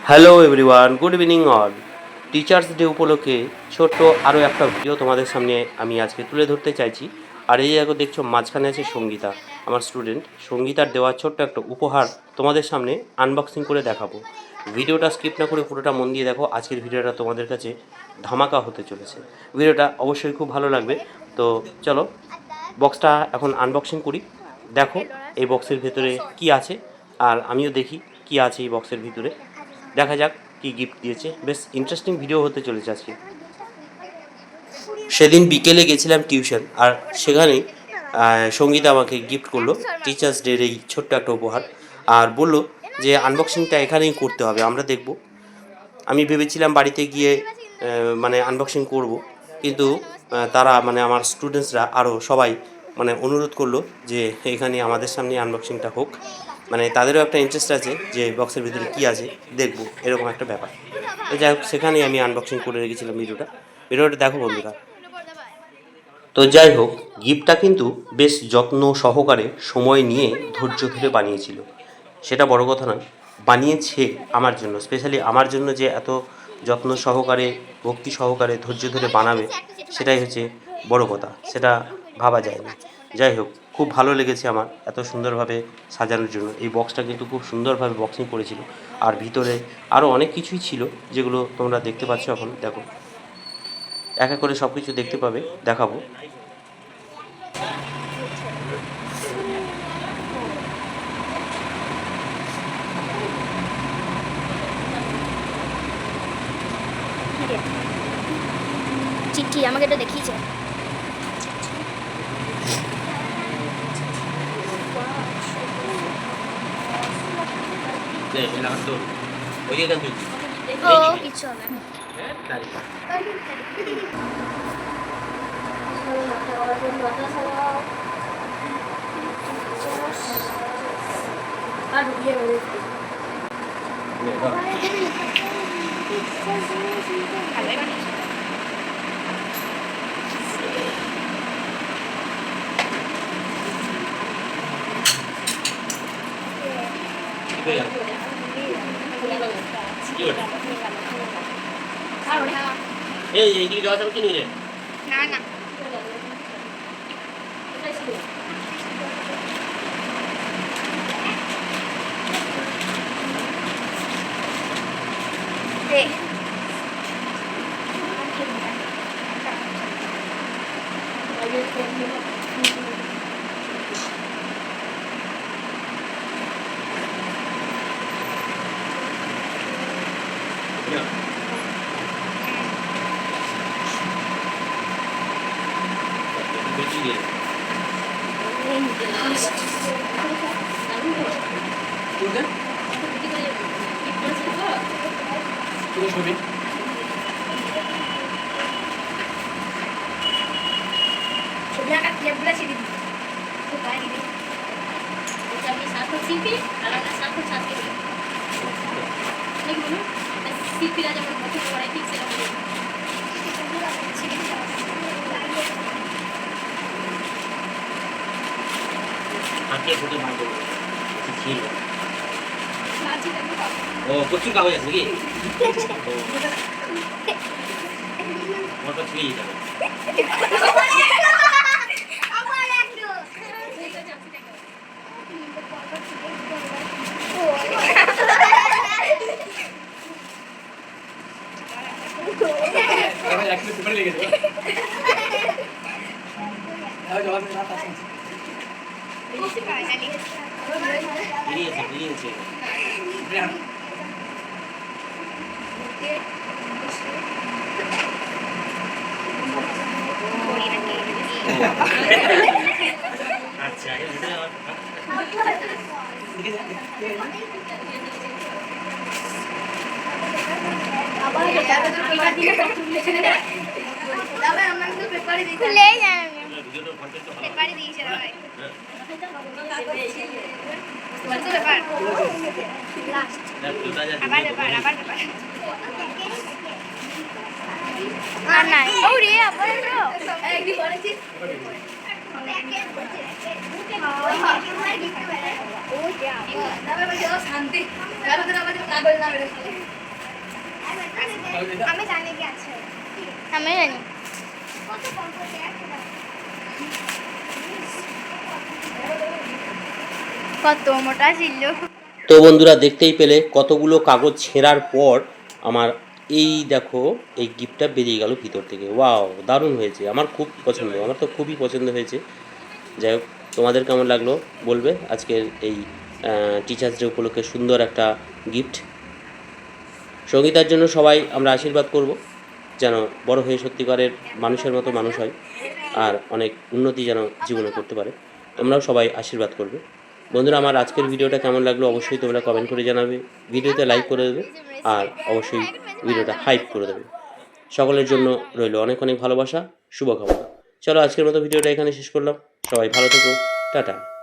Hello everyone, good evening all. Teachers day উপলক্ষে ছোট্ট আরও একটা ভিডিও তোমাদের সামনে আমি আজকে তুলে ধরতে চাইছি। আর এই জায়গা দেখছো মাঝখানে আছে সঙ্গীতা, আমার স্টুডেন্ট। সঙ্গীতার দেওয়া ছোট্ট একটা উপহার তোমাদের সামনে আনবক্সিং করে দেখাবো। ভিডিওটা স্কিপ না করে পুরোটা মন দিয়ে দেখো। আজকের ভিডিওটা তোমাদের কাছে ধামাকা হতে চলেছে। ভিডিওটা অবশ্যই খুব ভালো লাগবে। তো চলো বক্সটা এখন আনবক্সিং করি। দেখো এই বক্সের ভেতরে কি আছে, আর আমিও দেখি কি আছে এই বক্সের ভিতরে। দেখা যাক কি গিফট দিয়েছে। বেশ ইন্টারেস্টিং ভিডিও হতে চলেছে আজকে। সেদিন বিকেলে গেছিলাম টিউশন, আর সেখানেই সঙ্গীতা আমাকে গিফট করলো টিচার্স ডের এই ছোট্ট একটা উপহার, আর বলল যে আনবক্সিংটা এখানেই করতে হবে, আমরা দেখব। আমি ভেবেছিলাম বাড়িতে গিয়ে মানে আনবক্সিং করব, কিন্তু তারা মানে আমার স্টুডেন্টসরা আরও সবাই মানে অনুরোধ করলো যে এখানে আমাদের সামনে আনবক্সিংটা হোক। মানে তাদেরও একটা ইন্টারেস্ট আছে যে বক্সের ভিতরে কী আছে দেখব, এরকম একটা ব্যাপার। তো যাই হোক, সেখানেই আমি আনবক্সিং করে রেখেছিলাম ভিডিওটা দেখো বন্ধুরা। তো যাই হোক, গিফটটা কিন্তু বেশ যত্ন সহকারে সময় নিয়ে ধৈর্য ধরে বানিয়েছিল, সেটা বড় কথা নয়, বানিয়েছে আমার জন্য, স্পেশালি আমার জন্য যে এত যত্ন সহকারে ভক্তি সহকারে ধৈর্য ধরে বানাবে, সেটাই হচ্ছে বড় কথা, সেটা ভাবা যায় না। যাই হোক, খুব ভালো লেগেছে আমার এত সুন্দরভাবে সাজানোর জন্য। এই বক্সটা কিন্তু খুব সুন্দরভাবে বক্সিং করেছিল, আর ভিতরে আরও অনেক কিছুই ছিল যেগুলো তোমরা দেখতে পাচ্ছ। এখন দেখো, এক এক করে সব কিছু দেখতে পাবে, দেখাবো। চিঠি আমাকে এটা দেখিয়েছে। ও কিছু হবে না। আর ঢুকিয়ে গেলে না না ও প্রচুর কাগজ আছে নাকি? মোটর ছুঁয়ে যেতে হবে। বেরিয়েছে আচ্ছা, শান্তি আমি জানি কি আছে আমি জানি কত মোটা ছিল। তো বন্ধুরা দেখতেই পেলে কতগুলো কাগজ ছেঁড়ার পর আমার এই দেখো এই গিফটটা বেরিয়ে গেল ভিতর থেকে। ওয়াও, দারুণ হয়েছে, আমার খুব পছন্দ, আমার তো খুবই পছন্দ হয়েছে। যাই হোক, তোমাদের কেমন লাগলো বলবে আজকের এই টিচার্স ডে উপলক্ষে সুন্দর একটা গিফট। সঙ্গীতার জন্য সবাই আমরা আশীর্বাদ করব যেন বড় হয়ে সত্যিকারের মানুষের মতো মানুষ হয় আর অনেক উন্নতি যেন জীবনে করতে পারে। তোমরাও সবাই আশীর্বাদ করবে। বন্ধুরা, আমার আজকের ভিডিওটা কেমন লাগলো অবশ্যই তোমরা কমেন্ট করে জানাবে, ভিডিওতে লাইক করে দেবে আর অবশ্যই ভিডিওটা হাইপ করে দেবে। সকলের জন্য রইল অনেক অনেক ভালোবাসা, শুভকামনা। চলো আজকের মতো ভিডিওটা এখানে শেষ করলাম। সবাই ভালো থেকো, টাটা।